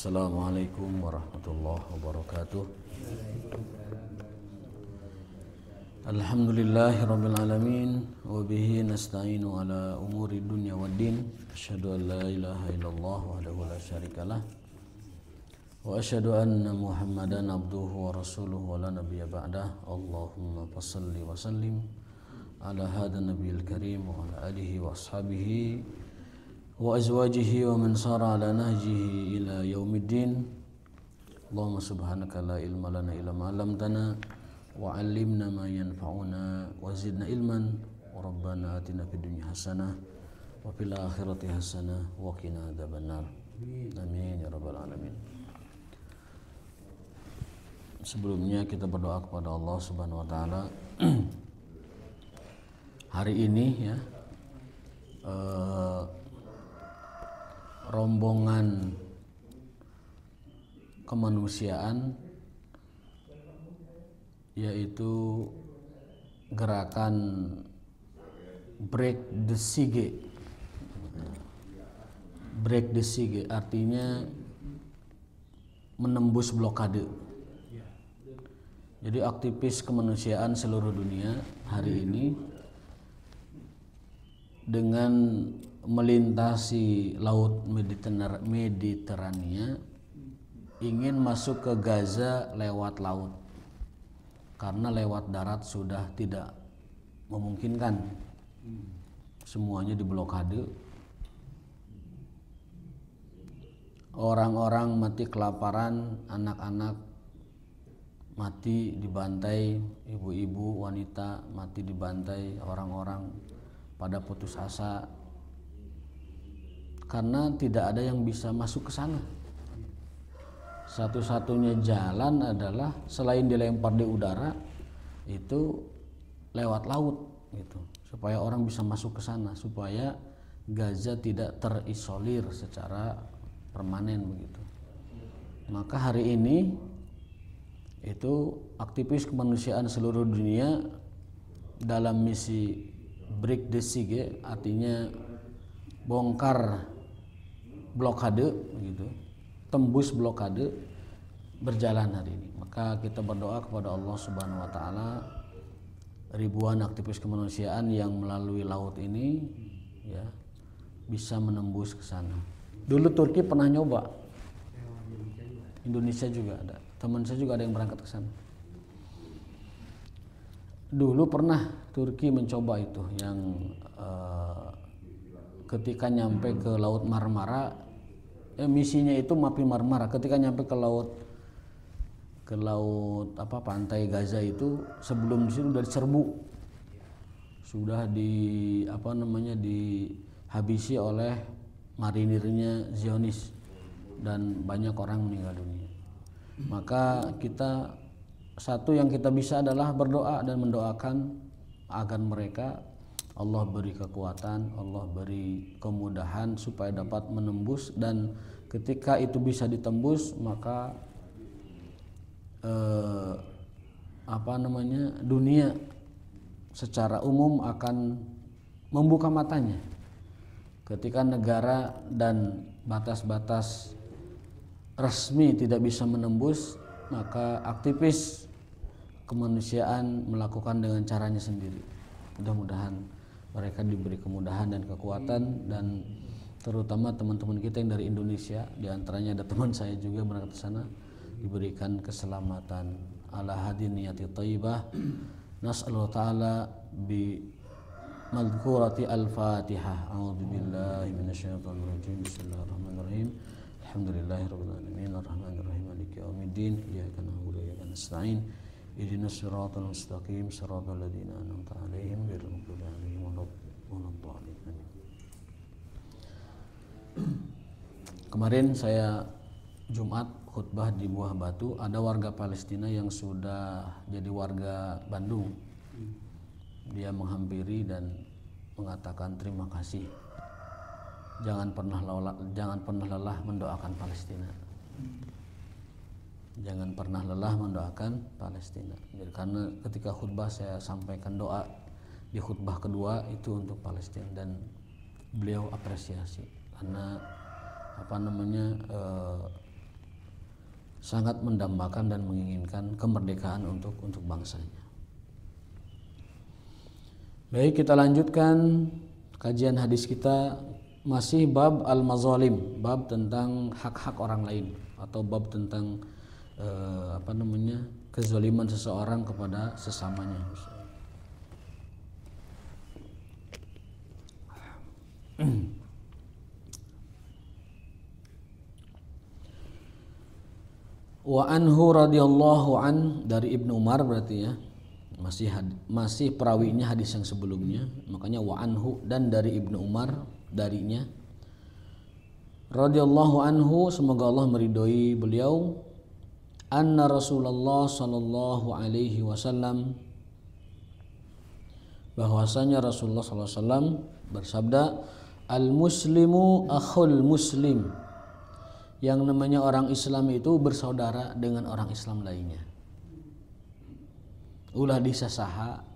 Assalamualaikum warahmatullahi wabarakatuh. Alhamdulillahirabbil alamin wa bihi nasta'inu ala umuri dunya waddin. Asyhadu an la ilaha illallah wahdahu la syarikalah wa asyhadu anna Muhammadan abduhu wa rasuluhu wa la nabiyya ba'dah. Allahumma fashalli wa sallim ala hadan nabiyil karim wa ala alihi wa ashabihi wa azwajihi wa man sara ala nahjihi ila yaumiddin. Allahumma subhanaka la ilma lana illa ma 'allamtana wa 'allimna ma yanfa'una wa zidna ilman wa rabbana atina fid dunya hasanah wa fil akhirati hasanah wa qina adzabannar. Amin ya rabbal alamin. Sebelumnya kita berdoa kepada Allah Subhanahu wa taala. Hari ini ya rombongan kemanusiaan, yaitu gerakan Break the Siege. Break the Siege artinya menembus blokade. Jadi aktivis kemanusiaan seluruh dunia hari ini dengan melintasi laut Mediterania ingin masuk ke Gaza lewat laut, karena lewat darat sudah tidak memungkinkan, semuanya diblokade. Orang-orang mati kelaparan, anak-anak mati dibantai, ibu-ibu, wanita mati dibantai, orang-orang pada putus asa karena tidak ada yang bisa masuk ke sana. Satu-satunya jalan adalah selain dilempar di udara itu lewat laut gitu, supaya orang bisa masuk ke sana, supaya Gaza tidak terisolir secara permanen begitu. Maka hari ini itu aktivis kemanusiaan seluruh dunia dalam misi Break the Siege, artinya bongkar blokade begitu, tembus blokade, berjalan hari ini. Maka kita berdoa kepada Allah Subhanahu wa taala, ribuan aktivis kemanusiaan yang melalui laut ini ya bisa menembus ke sana. Dulu Turki pernah nyoba, Indonesia juga ada, teman saya juga ada yang berangkat ke sana. Dulu pernah Turki mencoba itu, yang ketika nyampe ke Laut Marmara, misinya itu Mapi Marmara. Ketika nyampe ke laut pantai Gaza itu, sebelum di situ sudah diserbu, sudah dihabisi oleh marinirnya Zionis dan banyak orang meninggal dunia. Maka satu yang kita bisa adalah berdoa dan mendoakan agar mereka, Allah beri kekuatan, Allah beri kemudahan supaya dapat menembus, dan ketika itu bisa ditembus maka dunia secara umum akan membuka matanya. Ketika negara dan batas-batas resmi tidak bisa menembus, maka aktivis kemanusiaan melakukan dengan caranya sendiri. Mudah-mudahan mereka diberi kemudahan dan kekuatan, dan terutama teman-teman kita yang dari Indonesia, diantaranya ada teman saya juga berangkat ke sana, diberikan keselamatan. Ala hadin niyati thayyibah. Nas'alullah ta'ala bi madhkurati al-Fatihah. A'udzubillahi minasyaitonir rajim. Bismillahirrahmanirrahim. Alhamdulillahirabbil alamin arrahmanirrahim maliki yaumiddin iyyaka na'budu wa iyyaka nasta'in ihdinas siratal mustaqim siratal ladzina an'amta 'alaihim ghairil maghdubi 'alaihim waladdallin. Kemarin saya Jumat khutbah di Buah Batu, ada warga Palestina yang sudah jadi warga Bandung. Dia menghampiri dan mengatakan terima kasih. Jangan pernah lelah mendoakan Palestina. Jangan pernah lelah mendoakan Palestina. Jadi, karena ketika khutbah saya sampaikan doa di khutbah kedua itu untuk Palestina, dan beliau apresiasi karena sangat mendambakan dan menginginkan kemerdekaan untuk bangsanya. Baik, kita lanjutkan kajian hadis kita, masih bab al-mazalim, bab tentang hak-hak orang lain atau bab tentang kezaliman seseorang kepada sesamanya. Wa anhu radhiyallahu an, dari Ibnu Umar berarti ya. Masih perawinya hadis yang sebelumnya, makanya wa anhu, dan dari Ibnu Umar darinya, radhiyallahu anhu, semoga Allah meridhoi beliau, anna Rasulullah sallallahu alaihi wasallam, bahwasanya Rasulullah sallallahu alaihi wasallam bersabda, al muslimu akhul muslim, yang namanya orang Islam itu bersaudara dengan orang Islam lainnya. Ulah disasaha,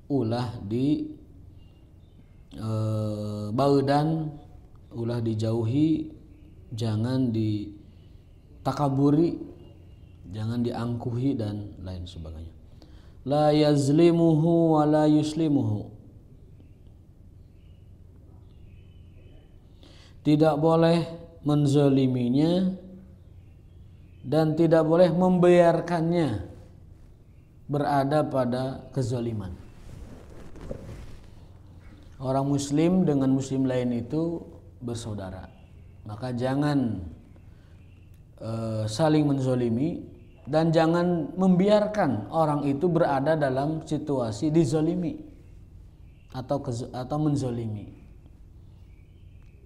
ulah di baudan, ulah dijauhi, jangan ditakaburi, jangan diangkuhi dan lain sebagainya. La yazlimuhu wa la yuslimuhu, tidak boleh menzaliminya dan tidak boleh membiarkannya berada pada kezaliman. Orang muslim dengan muslim lain itu bersaudara, maka jangan saling menzalimi dan jangan membiarkan orang itu berada dalam situasi dizalimi atau menzalimi.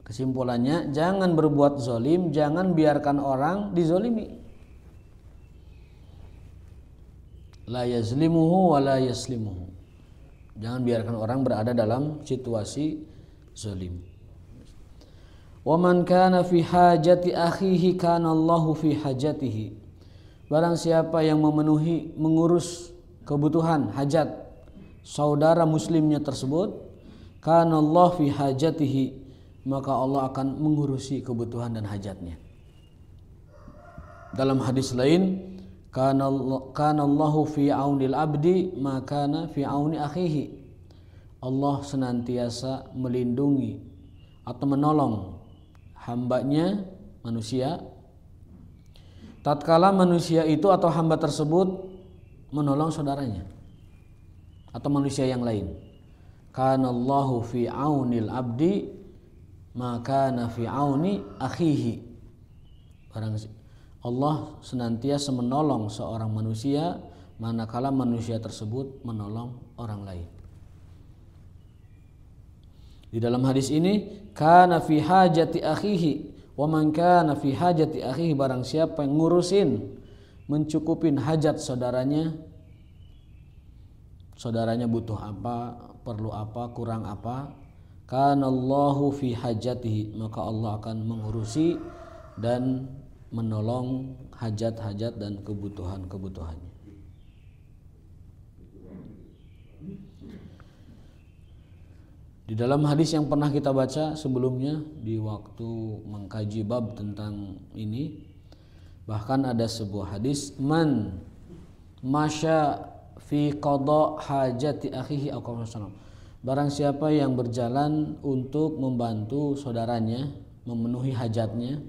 Kesimpulannya, jangan berbuat zalim, jangan biarkan orang dizalimi. La yazlimuhu wa la yaslimuhu, jangan biarkan orang berada dalam situasi zalim. Wa man kana fi hajati akhihi kana Allahu fi hajatihi, barang siapa yang mengurus kebutuhan hajat saudara muslimnya tersebut, kana Allah fi hajatihi, maka Allah akan mengurusi kebutuhan dan hajatnya. Dalam hadis lain, kana Allahu fi aunil abdi ma kana fi auni akhihi, Allah senantiasa melindungi atau menolong hambanya manusia tatkala manusia itu atau hamba tersebut menolong saudaranya atau manusia yang lain. Kana Allahu fi aunil abdi ma kana fi auni akhihi, Allah senantiasa menolong seorang manusia manakala manusia tersebut menolong orang lain. Di dalam hadis ini, kana fi hajati akhihi wa man kana fi hajati akhihi, barang siapa yang ngurusin mencukupin hajat saudaranya butuh apa, perlu apa, kurang apa, kana Allahu fi hajatihi, maka Allah akan mengurusi dan menolong hajat-hajat dan kebutuhan-kebutuhannya. Di dalam hadis yang pernah kita baca sebelumnya di waktu mengkaji bab tentang ini, bahkan ada sebuah hadis, man masya fi qada hajati akhihi aw qawm, barang siapa yang berjalan untuk membantu saudaranya memenuhi hajatnya,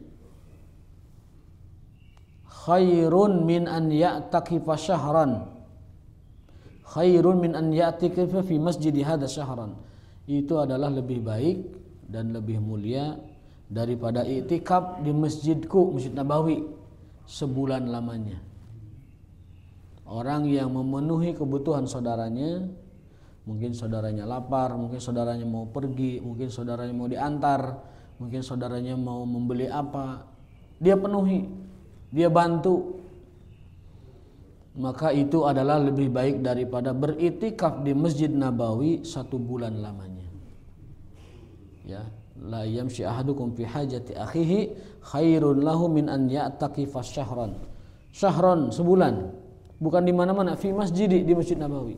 khairun min an ya'takifa syahran, khairun min an ya'takifa fi masjidi hadha syahran, itu adalah lebih baik dan lebih mulia daripada i'tikaf di masjidku, Masjid Nabawi, sebulan lamanya. Orang yang memenuhi kebutuhan saudaranya, mungkin saudaranya lapar, mungkin saudaranya mau pergi, mungkin saudaranya mau diantar, mungkin saudaranya mau membeli apa, dia penuhi, dia bantu, maka itu adalah lebih baik daripada beriktikaf di Masjid Nabawi 1 bulan lamanya. Ya, la yamshi ahadukum fi hajati akhihi khairun lahu min an ya'takifa syahran. Syahran, sebulan, bukan di mana-mana, fi masjidi, di Masjid Nabawi.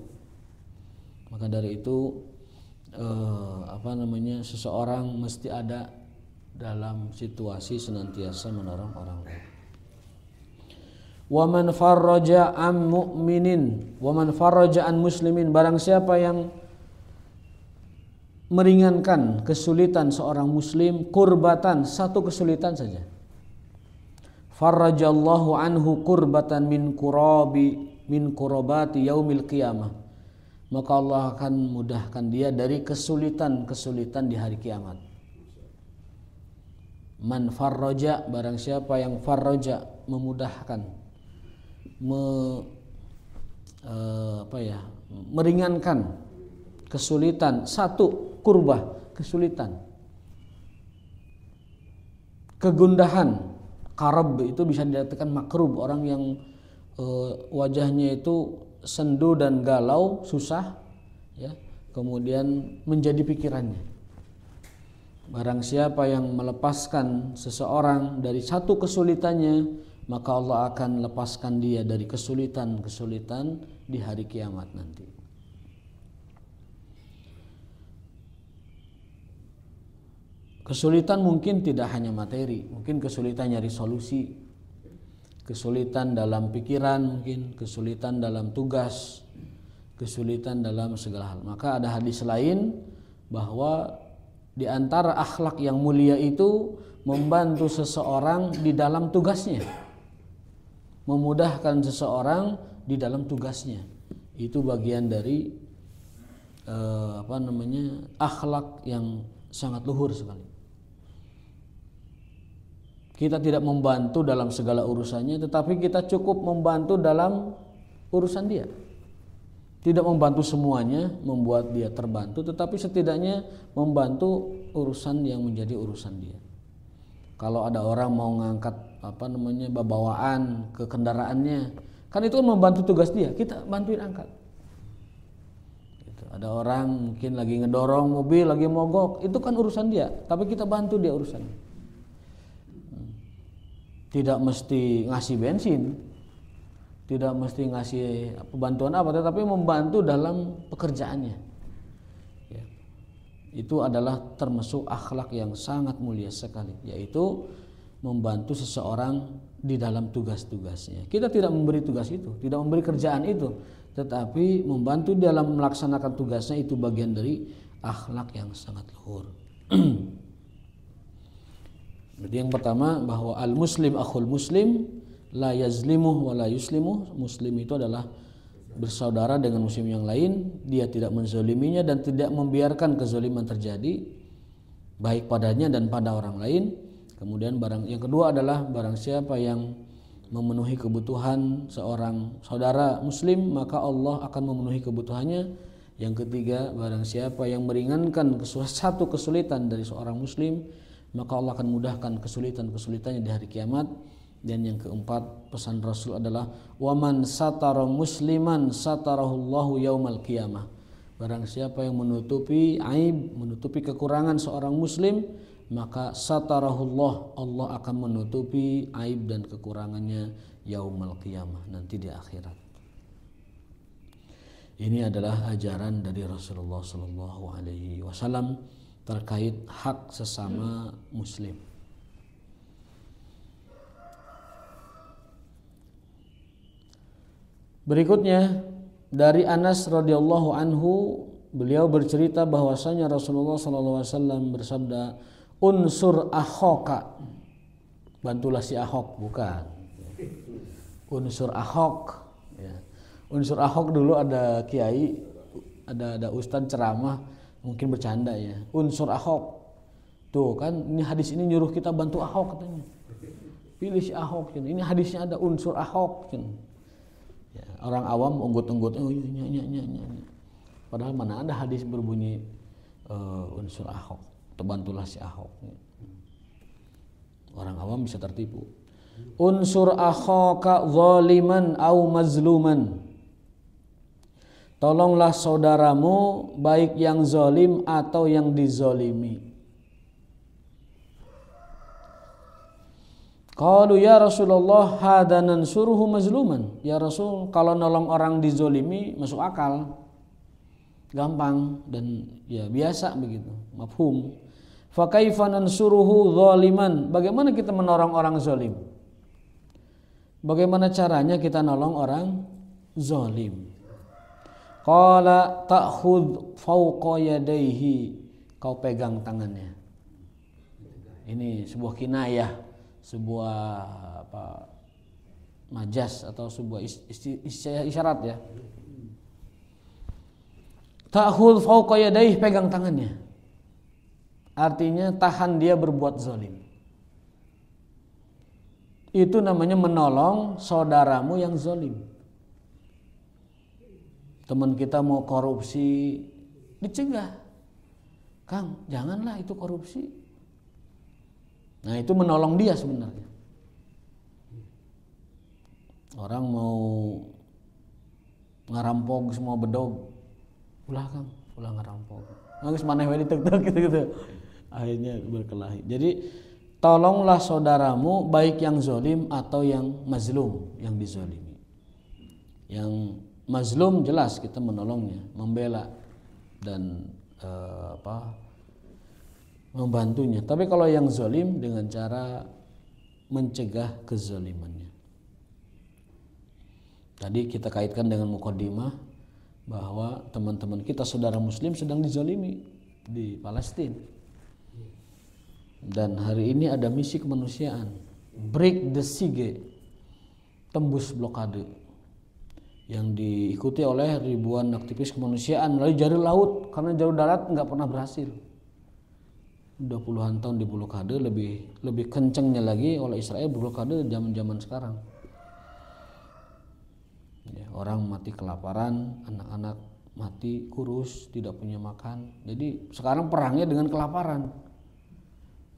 Maka dari itu seseorang mesti ada dalam situasi senantiasa menolong orang lain. Wa man farraja an mu'minin, wa man farraja an muslimin, barang siapa yang meringankan kesulitan seorang muslim, kurbatan, satu kesulitan saja. Farrajallahu anhu kurbatan min kurabati yaumil qiyamah. Maka Allah akan mudahkan dia dari kesulitan-kesulitan di hari kiamat. Man farraja, barang siapa yang farraja, memudahkan, meringankan kesulitan, satu kurbah, kesulitan, kegundahan. Karab itu bisa dikatakan makrub, orang yang wajahnya itu sendu dan galau, susah, ya, kemudian menjadi pikirannya. Barang siapa yang melepaskan seseorang dari satu kesulitannya, maka Allah akan lepaskan dia dari kesulitan-kesulitan di hari kiamat nanti. Kesulitan mungkin tidak hanya materi, mungkin kesulitan nyari solusi, kesulitan dalam pikiran, mungkin kesulitan dalam tugas, kesulitan dalam segala hal. Maka ada hadis lain bahwa di antara akhlak yang mulia itu membantu seseorang di dalam tugasnya, memudahkan seseorang di dalam tugasnya. Itu bagian dari akhlak yang sangat luhur sekali. Kita tidak membantu dalam segala urusannya, tetapi kita cukup membantu dalam urusan dia. Tidak membantu semuanya, membuat dia terbantu, tetapi setidaknya membantu urusan yang menjadi urusan dia. Kalau ada orang mau ngangkat bawaan ke kendaraannya, kan itu membantu tugas dia, kita bantuin angkat. Gitu. Ada orang mungkin lagi ngedorong mobil, lagi mogok, itu kan urusan dia, tapi kita bantu dia urusannya. Tidak mesti ngasih bensin, tidak mesti ngasih bantuan apa, tetapi membantu dalam pekerjaannya. Ya. Itu adalah termasuk akhlak yang sangat mulia sekali, yaitu membantu seseorang di dalam tugas-tugasnya. Kita tidak memberi tugas itu, tidak memberi kerjaan itu, tetapi membantu dalam melaksanakan tugasnya, itu bagian dari akhlak yang sangat luhur. Jadi yang pertama bahwa al-muslim akhul muslim, la yazlimuh wa la yuslimuh. Muslim itu adalah bersaudara dengan muslim yang lain, dia tidak menzaliminya dan tidak membiarkan kezaliman terjadi baik padanya dan pada orang lain. Kemudian yang kedua adalah barang siapa yang memenuhi kebutuhan seorang saudara muslim, maka Allah akan memenuhi kebutuhannya. Yang ketiga, barang siapa yang meringankan satu kesulitan dari seorang muslim, maka Allah akan mudahkan kesulitan-kesulitannya di hari kiamat. Dan yang keempat, pesan Rasul adalah waman satara musliman satarahullahu yaumal qiyamah. Barang siapa yang menutupi aib, menutupi kekurangan seorang muslim, maka satarahullah, Allah akan menutupi aib dan kekurangannya yaumal qiyamah, nanti di akhirat. Ini adalah ajaran dari Rasulullah SAW terkait hak sesama muslim. Berikutnya dari Anas radhiyallahu anhu, beliau bercerita bahwasanya Rasulullah SAW bersabda, unsur akhaka, bantulah si Ahok, bukan unsur Ahok. Ya. Unsur Ahok dulu ada kiai, ada ustadz ceramah, mungkin bercanda ya. Unsur Ahok, tuh kan ini hadis ini nyuruh kita bantu Ahok katanya. Pilih si Ahok, ini hadisnya ada unsur Ahok. Ya, orang awam unggut-unggut, padahal mana ada hadis berbunyi unsur Ahok, terbantulah si Ahok. Orang awam bisa tertipu. Unsur akhaka zaliman au mazluman, tolonglah saudaramu baik yang zalim atau yang dizalimi. Qalu ya Rasulullah hadza nansuruhu mazluman. Ya Rasul, kalau nolong orang dizalimi masuk akal, gampang dan ya biasa begitu, mafhum. Fa kaifa nansuruhu zaliman? Bagaimana kita menolong orang zalim? Bagaimana caranya kita nolong orang zalim? Qala ta'khudh fawqa yadayhi, kau pegang tangannya. Ini sebuah kinayah, sebuah majas atau sebuah isyarat ya. Ta'khudh fawqa yadayhi, pegang tangannya. Artinya tahan dia berbuat zalim. Itu namanya menolong saudaramu yang zalim. Teman kita mau korupsi, dicegah. Kang, janganlah itu korupsi. Nah, itu menolong dia sebenarnya. Orang mau ngarampok semua bedog, ulah Kang, ulah ngarampok. Nangis maneh we ditek-tek gitu. Akhirnya berkelahi. Jadi tolonglah saudaramu baik yang zalim atau yang mazlum, yang dizalimi. Yang mazlum jelas kita menolongnya, membela dan membantunya. Tapi kalau yang zalim dengan cara mencegah kezalimannya. Tadi kita kaitkan dengan muqaddimah bahwa teman-teman kita saudara muslim sedang dizalimi di Palestina. Dan hari ini ada misi kemanusiaan, break the siege, tembus blokade, yang diikuti oleh ribuan aktivis kemanusiaan melalui jalur laut, karena jalur darat nggak pernah berhasil. Udah puluhan tahun di blokade, lebih kencengnya lagi oleh Israel blokade zaman sekarang. Ya, orang mati kelaparan, anak-anak mati kurus, tidak punya makan. Jadi sekarang perangnya dengan kelaparan,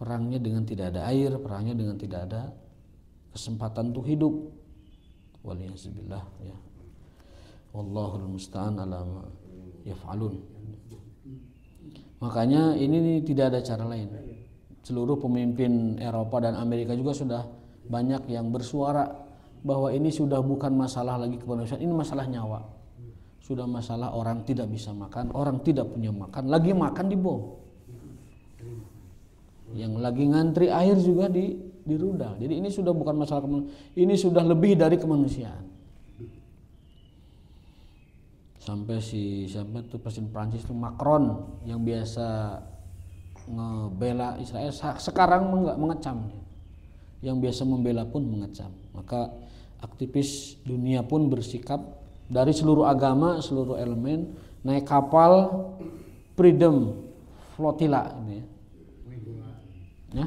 perangnya dengan tidak ada air, perangnya dengan tidak ada kesempatan untuk hidup. Waliyahzubillah ya. Wallahul musta'an ala ma yaf'alun. Makanya ini tidak ada cara lain. Seluruh pemimpin Eropa dan Amerika juga sudah banyak yang bersuara bahwa ini sudah bukan masalah lagi kemanusiaan, ini masalah nyawa. Sudah masalah orang tidak bisa makan, orang tidak punya makan, lagi makan dibom. Yang lagi ngantri air juga dirudal. Jadi ini sudah bukan masalah kemanusiaan, ini sudah lebih dari kemanusiaan. Sampai siapa tuh Presiden Prancis itu Macron yang biasa ngebela Israel sekarang mengecam. Yang biasa membela pun mengecam. Maka aktivis dunia pun bersikap dari seluruh agama, seluruh elemen, naik kapal Freedom Flotilla ini ya.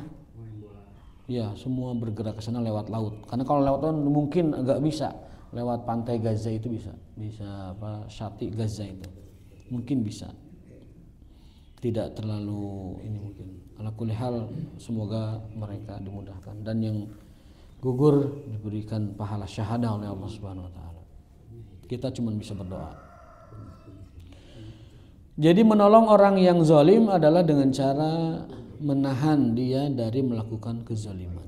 Ya, semua bergerak ke sana lewat laut. Karena kalau lewat laut mungkin agak bisa. Lewat pantai Gaza itu bisa Syati Gaza itu mungkin bisa, tidak terlalu ini mungkin. Ala kulli hal semoga mereka dimudahkan dan yang gugur diberikan pahala syahadah oleh Allah Subhanahu wa taala. Kita cuma bisa berdoa. Jadi menolong orang yang zalim adalah dengan cara menahan dia dari melakukan kezaliman.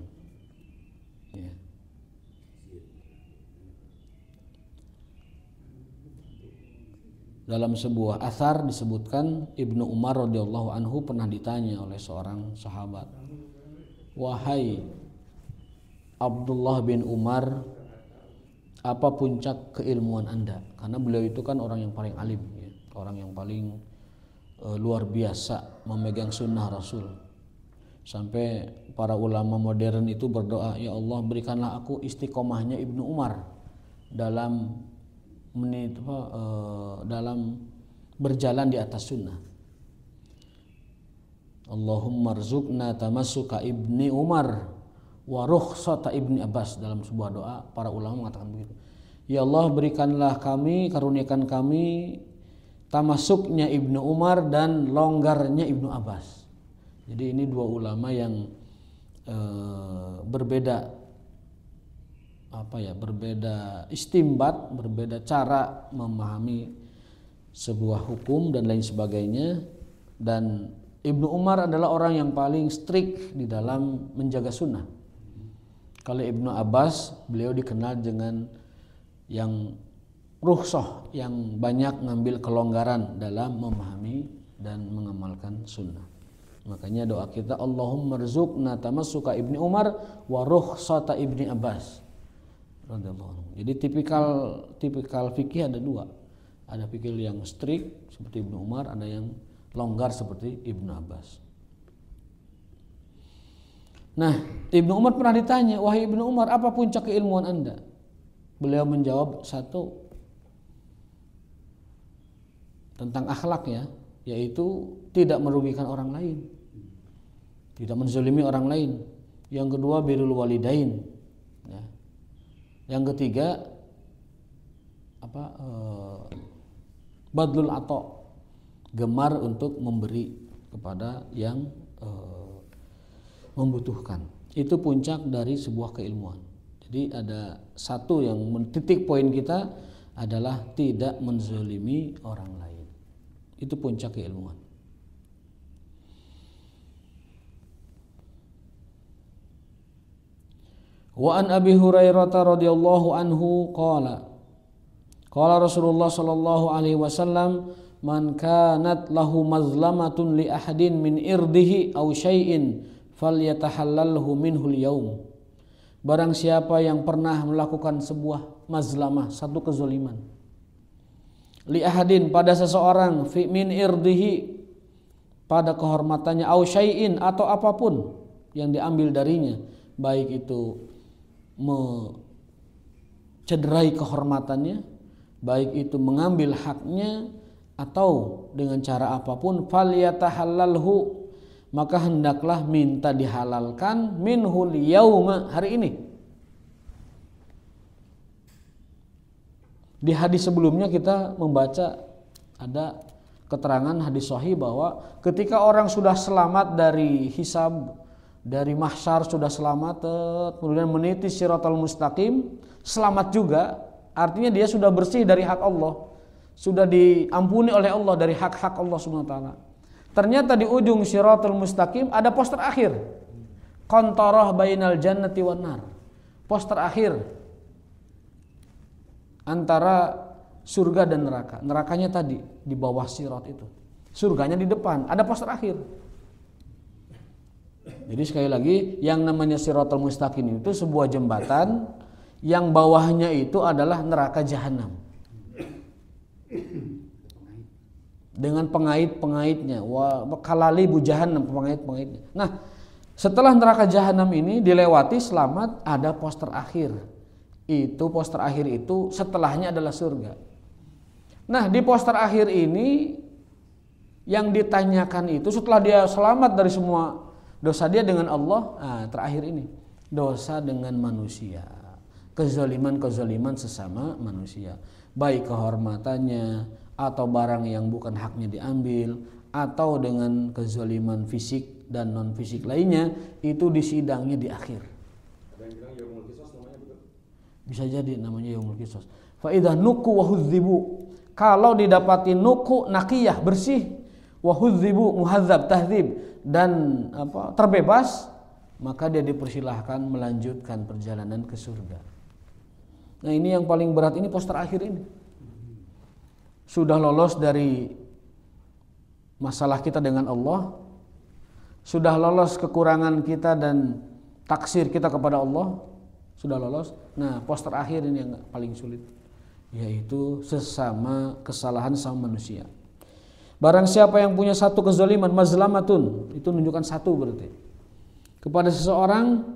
Ya. Dalam sebuah athar disebutkan Ibnu Umar radhiyallahu anhu pernah ditanya oleh seorang sahabat, "Wahai Abdullah bin Umar, apa puncak keilmuan Anda?" Karena beliau itu kan orang yang paling alim, ya, orang yang paling luar biasa memegang sunnah Rasul. Sampai para ulama modern itu berdoa, "Ya Allah, berikanlah aku istiqomahnya Ibnu Umar dalam dalam berjalan di atas sunnah." Allahumma rzuqna tamassuka Ibni Umar wa rukhsata Ibni Abbas. Dalam sebuah doa para ulama mengatakan begitu. Ya Allah, berikanlah kami, karuniakan kami tamasuknya Ibnu Umar dan longgarnya Ibnu Abbas. Jadi ini dua ulama yang berbeda berbeda istimbat, berbeda cara memahami sebuah hukum dan lain sebagainya. Dan Ibnu Umar adalah orang yang paling strict di dalam menjaga sunnah. Kalau Ibnu Abbas, beliau dikenal dengan yang rukhsah, yang banyak ngambil kelonggaran dalam memahami dan mengamalkan sunnah. Makanya doa kita, Allahumma rzuqna tamassuka Ibni Umar wa rukhsata Ibni Abbas. radhiyallahu anhu. Jadi tipikal fikih ada dua. Ada fikih yang strict seperti Ibnu Umar, ada yang longgar seperti Ibnu Abbas. Nah, Ibnu Umar pernah ditanya, "Wahai Ibnu Umar, apa puncak keilmuan Anda?" Beliau menjawab satu tentang akhlak ya, yaitu tidak merugikan orang lain, tidak menzalimi orang lain. Yang kedua birrul walidain. Ya. Yang ketiga badlul ato, gemar untuk memberi kepada yang membutuhkan. Itu puncak dari sebuah keilmuan. Jadi ada satu yang titik poin kita adalah tidak menzalimi orang lain. Itu puncak keilmuan. Wa an Abi Hurairah radhiyallahu anhu qala Rasulullah sallallahu alaihi wasallam, "Man kanat lahu mazlamatun li ahadin min irdihi aw syai'in falyatahallalhu minhu al-yaum." Barang siapa yang pernah melakukan sebuah mazlamah, satu kezaliman, li ahadin pada seseorang, fi min irdihi pada kehormatannya, aw syai'in atau apapun yang diambil darinya, baik itu mencederai kehormatannya, baik itu mengambil haknya atau dengan cara apapun, falyatahallalhu, maka hendaklah minta dihalalkan minhul yauma, hari ini. Di hadis sebelumnya kita membaca ada keterangan hadis sahih bahwa ketika orang sudah selamat dari hisab, dari mahsyar, sudah selamat, kemudian meniti siratal mustaqim, selamat juga, artinya dia sudah bersih dari hak Allah, sudah diampuni oleh Allah dari hak-hak Allah Subhanahu wa taala. Ternyata di ujung siratal mustaqim ada poster akhir, qantarah bainal jannati wan nar, poster akhir antara surga dan neraka. Nerakanya tadi di bawah sirat itu, surganya di depan, ada poster akhir. Jadi sekali lagi, yang namanya siratal mustaqim itu sebuah jembatan yang bawahnya itu adalah neraka jahanam dengan pengait-pengaitnya, wa kalalibu jahannam, pengait-pengaitnya. Nah, setelah neraka jahanam ini dilewati selamat, ada poster akhir. Itu poster akhir itu setelahnya adalah surga. Nah, di poster akhir ini yang ditanyakan itu setelah dia selamat dari semua dosa dia dengan Allah, terakhir ini dosa dengan manusia, kezaliman sesama manusia, baik kehormatannya atau barang yang bukan haknya diambil, atau dengan kezaliman fisik dan non fisik lainnya, itu disidangnya di akhir. Ada yang bilang yaumul qisas namanya, betul? Bisa jadi namanya yaumul qisas. Fa idza nuku wa hudzibu, kalau didapati nuku naqiyah, bersih, wa hudzibu muhadzab tahdzib, dan terbebas, maka dia dipersilahkan melanjutkan perjalanan ke surga. Nah, ini yang paling berat, ini poster akhir ini. Sudah lolos dari masalah kita dengan Allah, sudah lolos kekurangan kita dan taksir kita kepada Allah, sudah lolos. Nah, poster akhir ini yang paling sulit, yaitu sesama kesalahan sama manusia. Barang siapa yang punya satu kezaliman, mazlamatun, itu menunjukkan satu berarti, kepada seseorang,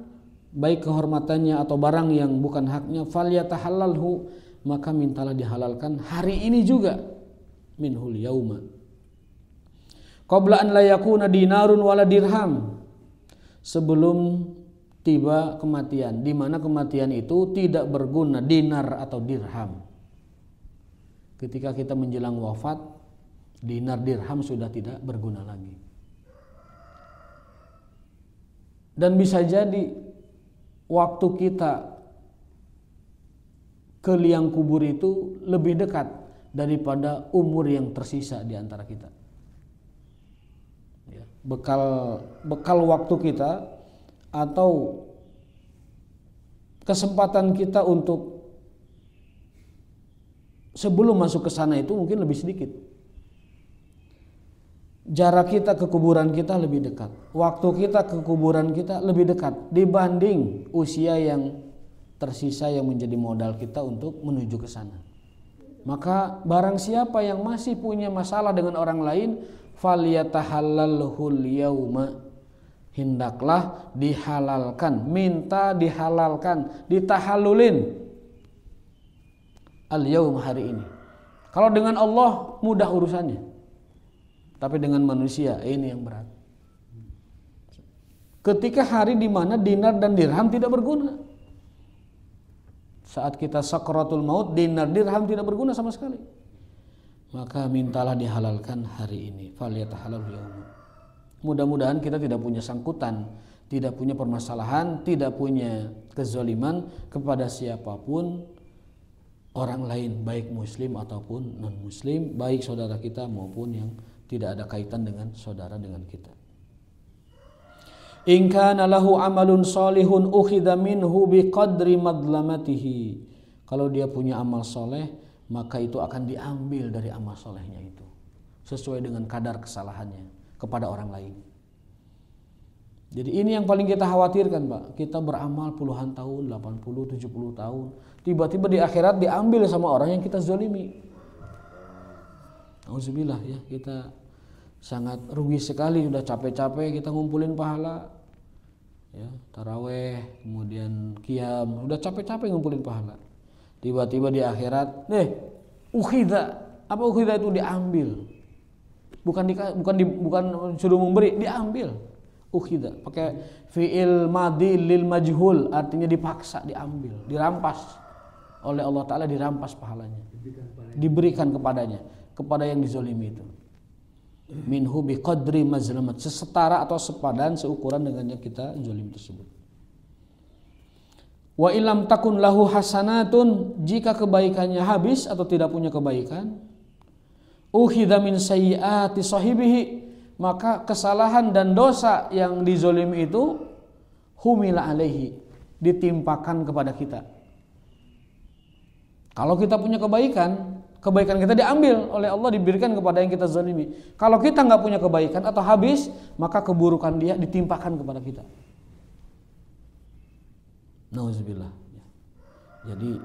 baik kehormatannya atau barang yang bukan haknya, falyatahallalhu, maka mintalah dihalalkan hari ini juga, minhul yauma, qabla an la yakuna dinarun wala dirham, sebelum tiba kematian, di mana kematian itu tidak berguna dinar atau dirham. Ketika kita menjelang wafat, dinar dirham sudah tidak berguna lagi. Dan bisa jadi waktu kita ke liang kubur itu lebih dekat daripada umur yang tersisa di antara kita. Ya, bekal waktu kita atau kesempatan kita untuk sebelum masuk ke sana itu mungkin lebih sedikit. Jarak kita ke kuburan kita lebih dekat, waktu kita ke kuburan kita lebih dekat dibanding usia yang tersisa yang menjadi modal kita untuk menuju ke sana. Maka barang siapa yang masih punya masalah dengan orang lain, falyatahallalhul yauma, hendaklah dihalalkan, minta dihalalkan, ditahallulin al yaum, hari ini. Kalau dengan Allah mudah urusannya, tapi dengan manusia ini yang berat. Ketika hari di mana dinar dan dirham tidak berguna. Saat kita sakratul maut, dinar dirham tidak berguna sama sekali. Maka mintalah dihalalkan hari ini. Falyatahalal yaum. Mudah-mudahan kita tidak punya sangkutan, tidak punya permasalahan, tidak punya kezaliman kepada siapapun orang lain, baik muslim ataupun non muslim, baik saudara kita maupun yang tidak ada kaitan dengan saudara dengan kita. In kana lahu amalun salihun ukhidha minhu biqadri madlamatihi. Kalau dia punya amal soleh, maka itu akan diambil dari amal solehnya itu sesuai dengan kadar kesalahannya kepada orang lain. Jadi ini yang paling kita khawatirkan, Pak. Kita beramal puluhan tahun, 80, 70 tahun, tiba-tiba di akhirat diambil sama orang yang kita zalimi. Auzubillah, ya, kita sangat rugi sekali. Sudah capek-capek kita ngumpulin pahala, ya, taraweh, kemudian qiyam, udah capek-capek ngumpulin pahala. Tiba-tiba di akhirat, ukhidha. Apa ukhidha itu? Diambil. Bukan suruh memberi, diambil. Ukhidha pakai fi'il madhi lil majhul, artinya dipaksa, diambil, dirampas oleh Allah Ta'ala, dirampas pahalanya, diberikan kepadanya, kepada yang dizalimi itu. Minhu biqadri mazlamat, sesetara atau sepadan, seukuran dengan yang kita zalim tersebut. Wa illam takun lahu hasanatun, jika kebaikannya habis atau tidak punya kebaikan, ukhidha min sayyiati sahibihi, maka kesalahan dan dosa yang dizalimi itu humila alaihi, ditimpakan kepada kita. Kalau kita punya kebaikan, kebaikan kita diambil oleh Allah, diberikan kepada yang kita zalimi. Kalau kita nggak punya kebaikan atau habis, maka keburukan dia ditimpakan kepada kita. Nauzubillah. Jadi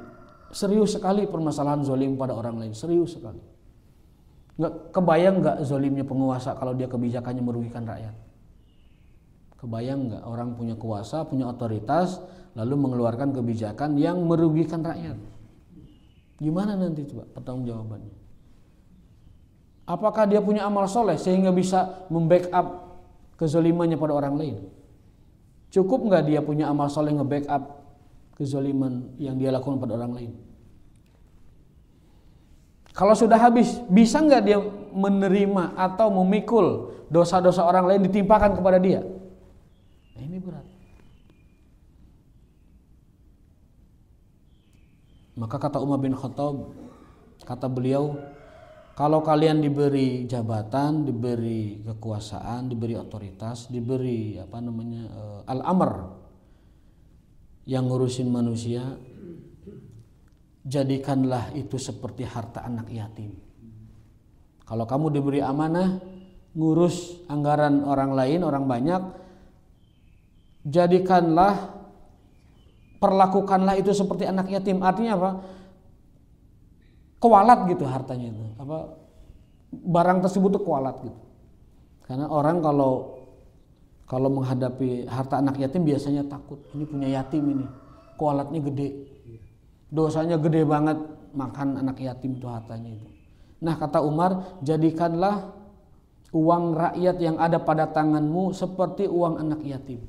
serius sekali permasalahan zalim pada orang lain, serius sekali. Nggak kebayang nggak zalimnya penguasa kalau dia kebijakannya merugikan rakyat? Kebayang nggak orang punya kuasa, punya otoritas, lalu mengeluarkan kebijakan yang merugikan rakyat? Gimana nanti coba pertanggungjawabannya? Apakah dia punya amal soleh sehingga bisa membackup kezalimannya pada orang lain? Cukup nggak dia punya amal soleh nge-backup kezaliman yang dia lakukan pada orang lain? Kalau sudah habis, bisa nggak dia menerima atau memikul dosa-dosa orang lain ditimpakan kepada dia? Nah, ini berat. Maka kata Umar bin Khattab, kata beliau, kalau kalian diberi jabatan, diberi kekuasaan, diberi otoritas, diberi al-amr yang ngurusin manusia, jadikanlah itu seperti harta anak yatim. Kalau kamu diberi amanah ngurus anggaran orang lain, orang banyak, perlakukanlah itu seperti anak yatim. Artinya apa? Kualat gitu hartanya itu. Barang tersebut tuh kualat gitu. Karena orang kalau menghadapi harta anak yatim biasanya takut. Ini punya yatim ini, kualatnya gede. Dosanya gede banget makan anak yatim itu hartanya itu. Nah, kata Umar, jadikanlah uang rakyat yang ada pada tanganmu seperti uang anak yatim.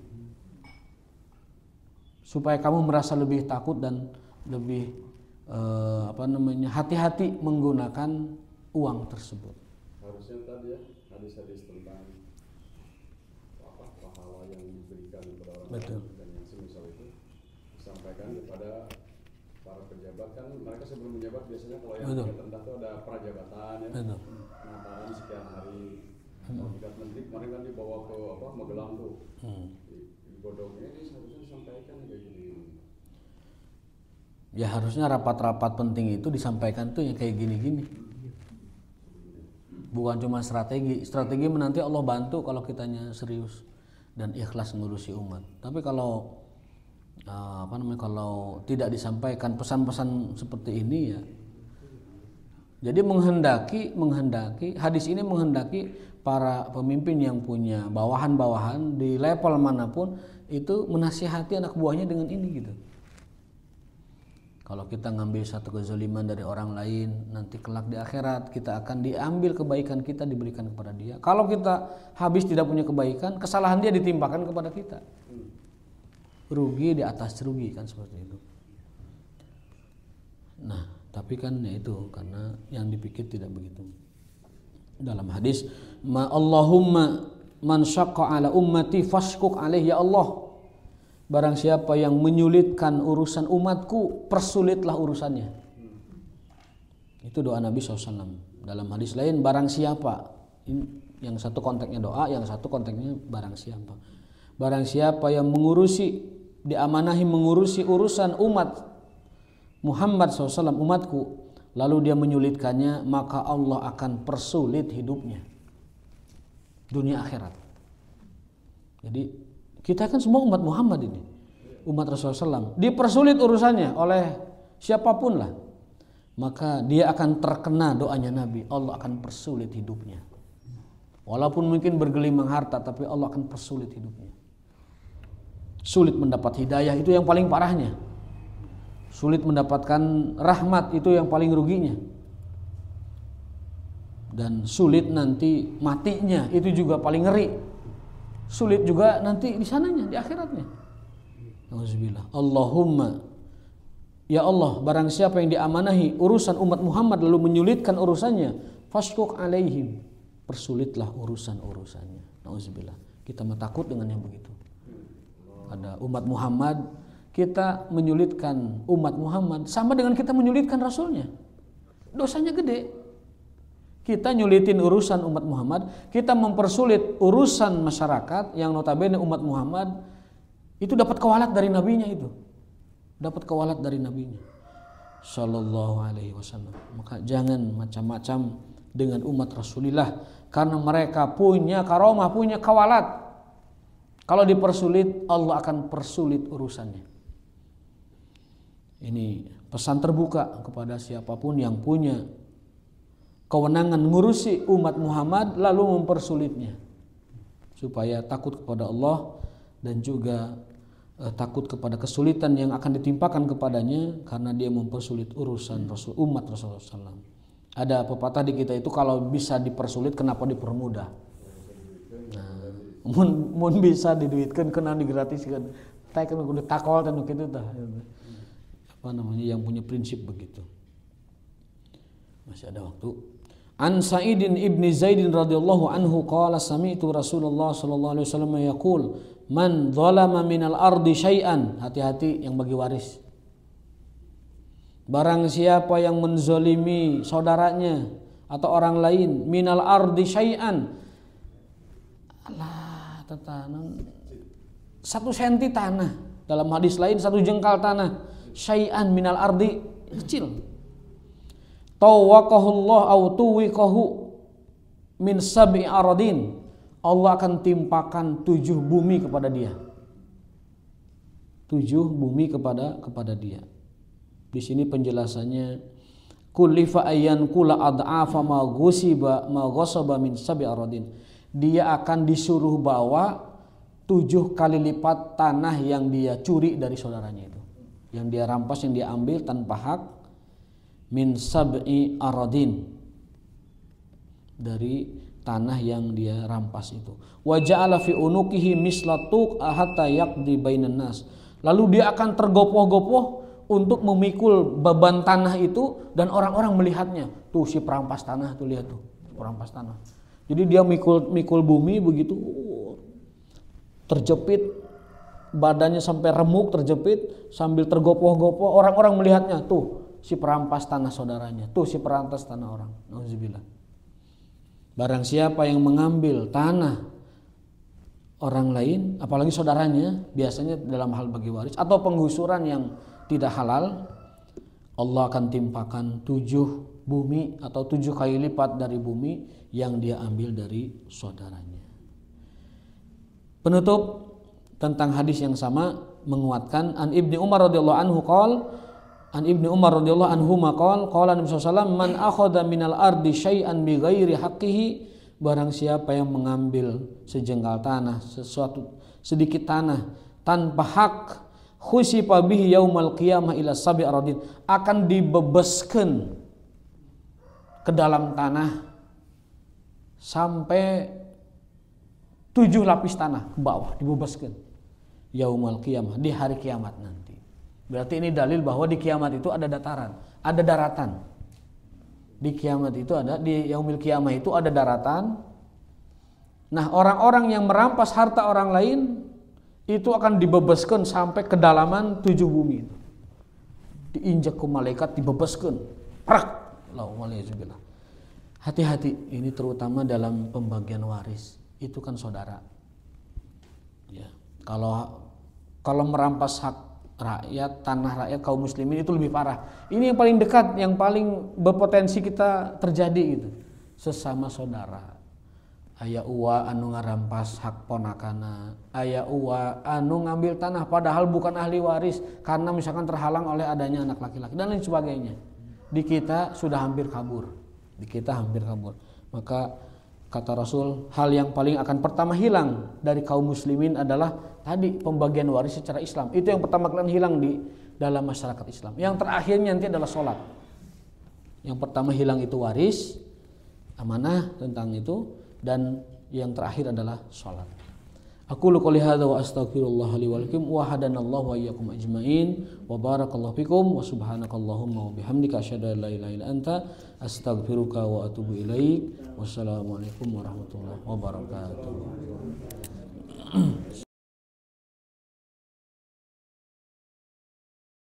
Supaya kamu merasa lebih takut dan lebih hati-hati menggunakan uang tersebut. Harusnya tadi ya hadis-hadis tentang pahala yang diberikan kepada orang lain dan yang semisal itu disampaikan kepada para pejabat. Kan mereka sebelum menjabat biasanya kalau yang tertentu itu ada prajabatan ya, penataran sekian hari. Kalau tingkat menteri kemarin kan dibawa ke Magelang tuh, digodongnya, ini seharusnya disampaikan kayak gini. Ya harusnya rapat-rapat penting itu disampaikan tuh yang kayak gini-gini. Bukan cuma strategi menanti Allah bantu kalau kitanya serius dan ikhlas ngurusi umat. Tapi kalau kalau tidak disampaikan pesan-pesan seperti ini ya. Jadi menghendaki hadis ini menghendaki para pemimpin yang punya bawahan-bawahan di level manapun itu menasihati anak buahnya dengan ini gitu. Kalau kita ngambil satu kezaliman dari orang lain, nanti kelak di akhirat kita akan diambil kebaikan kita diberikan kepada dia. Kalau kita habis tidak punya kebaikan, kesalahan dia ditimpakan kepada kita. Rugi di atas rugi kan seperti itu. Nah, tapi kan ya itu karena yang dipikir tidak begitu. Dalam hadis, Allahumma man syaqqa ala ummati fashkuk alaih, ya Allah. Barang siapa yang menyulitkan urusan umatku, persulitlah urusannya. Itu doa Nabi SAW. Dalam hadis lain, barang siapa, yang satu konteksnya doa, yang satu konteksnya barang siapa. Barang siapa yang diamanahi mengurusi urusan umat Muhammad SAW, umatku, lalu dia menyulitkannya, maka Allah akan persulit hidupnya, dunia akhirat. Jadi kita kan semua umat Muhammad ini, umat Rasulullah SAW, dipersulit urusannya oleh siapapun lah, maka dia akan terkena doanya Nabi, Allah akan persulit hidupnya. Walaupun mungkin bergelimang harta, tapi Allah akan persulit hidupnya. Sulit mendapat hidayah, itu yang paling parahnya. Sulit mendapatkan rahmat, itu yang paling ruginya. Dan sulit nanti matinya, itu juga paling ngeri. Sulit juga nanti di sananya, di akhiratnya. Alhamdulillah. Allahumma, ya Allah, barang siapa yang diamanahi urusan umat Muhammad lalu menyulitkan urusannya, fashkuk alaihim, persulitlah urusannya. Alhamdulillah. Kita takut dengan yang begitu. Ada umat Muhammad, kita menyulitkan umat Muhammad sama dengan kita menyulitkan Rasulnya. Dosanya gede. Kita nyulitin urusan umat Muhammad, kita mempersulit urusan masyarakat yang notabene umat Muhammad itu dapat kewalat dari nabinya itu. Dapat kewalat dari nabinya sallallahu alaihi wasallam. Maka jangan macam-macam dengan umat Rasulullah karena mereka punya karomah, punya kewalat. Kalau dipersulit, Allah akan persulit urusannya. Ini pesan terbuka kepada siapapun yang punya kewenangan ngurusi umat Muhammad lalu mempersulitnya, supaya takut kepada Allah dan juga takut kepada kesulitan yang akan ditimpakan kepadanya karena dia mempersulit urusan umat Rasulullah SAW. Ada pepatah di kita itu, kalau bisa dipersulit kenapa dipermudah. Nah, mun bisa diduitkan kena digratiskan. Tak kan udah takol dan gitu tah. Apa namanya, yang punya prinsip begitu. Masih ada waktu. An Sa'idin ibni Zaidin radhiyallahu anhu qala sami'tu Rasulullah sallallahu alaihi wasallam yaqul man zalama minal ardi syai'an, hati-hati yang bagi waris. Barang siapa yang menzalimi saudaranya atau orang lain, minal ardi syai'an, Allah tatanan 1 senti tanah, dalam hadis lain 1 jengkal tanah, syai'an minal ardi, kecil. Tawaqahullah au tuwiqahu min sab'i aradin, Allah akan timpakan 7 bumi kepada dia. 7 bumi kepada dia. Di sini penjelasannya kullifa ayyan kula ad'afa ma ghasaba min sab'i aradin. Dia akan disuruh bawa 7 kali lipat tanah yang dia curi dari saudaranya itu, yang dia rampas, yang dia ambil tanpa hak. Min sab'i aradin, dari tanah yang dia rampas itu. Wa ja'ala fi unuqihi mislatuq hatta yaqdi bainan nas. Lalu dia akan tergopoh-gopoh untuk memikul beban tanah itu dan orang-orang melihatnya. Tuh si perampas tanah tuh, lihat tuh, perampas tanah. Jadi dia mikul bumi begitu, terjepit badannya sampai remuk, terjepit sambil tergopoh-gopoh, orang-orang melihatnya, tuh si perampas tanah saudaranya, tuh si perampas tanah orang. Nauzubillah. Barang siapa yang mengambil tanah orang lain, apalagi saudaranya, biasanya dalam hal bagi waris atau penggusuran yang tidak halal, Allah akan timpakan 7 bumi atau 7 kali lipat dari bumi yang dia ambil dari saudaranya. Penutup tentang hadis yang sama, menguatkan an Ibnu Umar radhiyallahu anhu qala Nabi SAW, man akhadha minal ardi syai'an bighairi haqqihi, barang siapa yang mengambil sejengkal tanah, sesuatu sedikit tanah tanpa hak, khusifa bihi yaumal qiyamah ila sab'i aradin, akan dibebaskan ke dalam tanah sampai 7 lapis tanah ke bawah, dibebaskan yaumal qiyamah, di hari kiamat nanti. Berarti ini dalil bahwa di kiamat itu ada dataran, ada daratan. Di kiamat itu ada, di yaumil qiyamah itu ada daratan. Nah, orang-orang yang merampas harta orang lain itu akan dibebaskan sampai kedalaman 7 bumi itu. Diinjak ke malaikat, dibebaskan. Prak. Alhamdulillah. Hati-hati, ini terutama dalam pembagian waris. Itu kan saudara. Ya. Kalau merampas hak rakyat, tanah rakyat kaum muslimin itu lebih parah. Ini yang paling dekat, yang paling berpotensi kita terjadi gitu. Sesama saudara. Aya uwa anu ngarampas hak ponakana, aya uwa anu ngambil tanah padahal bukan ahli waris karena misalkan terhalang oleh adanya anak laki-laki dan lain sebagainya. Di kita sudah hampir kabur. Maka kata Rasul, hal yang paling akan pertama hilang dari kaum muslimin adalah tadi pembagian waris secara Islam. Itu yang pertama kali hilang di dalam masyarakat Islam. Yang terakhirnya nanti adalah sholat. Yang pertama hilang itu waris, amanah tentang itu, dan yang terakhir adalah sholat. Aqulu qouli hadza wa astaghfirullah li wa lakum wa hadanallahu wa iyyakum ajmain wa barakallahu fikum wa subhanakallahumma wa bihamdika asyhadu an la ilaha illa anta astaghfiruka wa atubu ilaik. Wassalamualaikum warahmatullahi wabarakatuh.